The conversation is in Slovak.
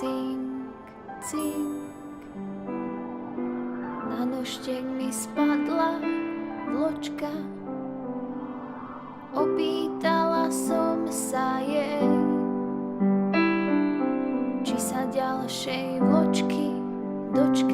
cink, cink. Na nožtek mi spadla vločka, opýtala som sa jej, či sa ďalšej vločky dočka.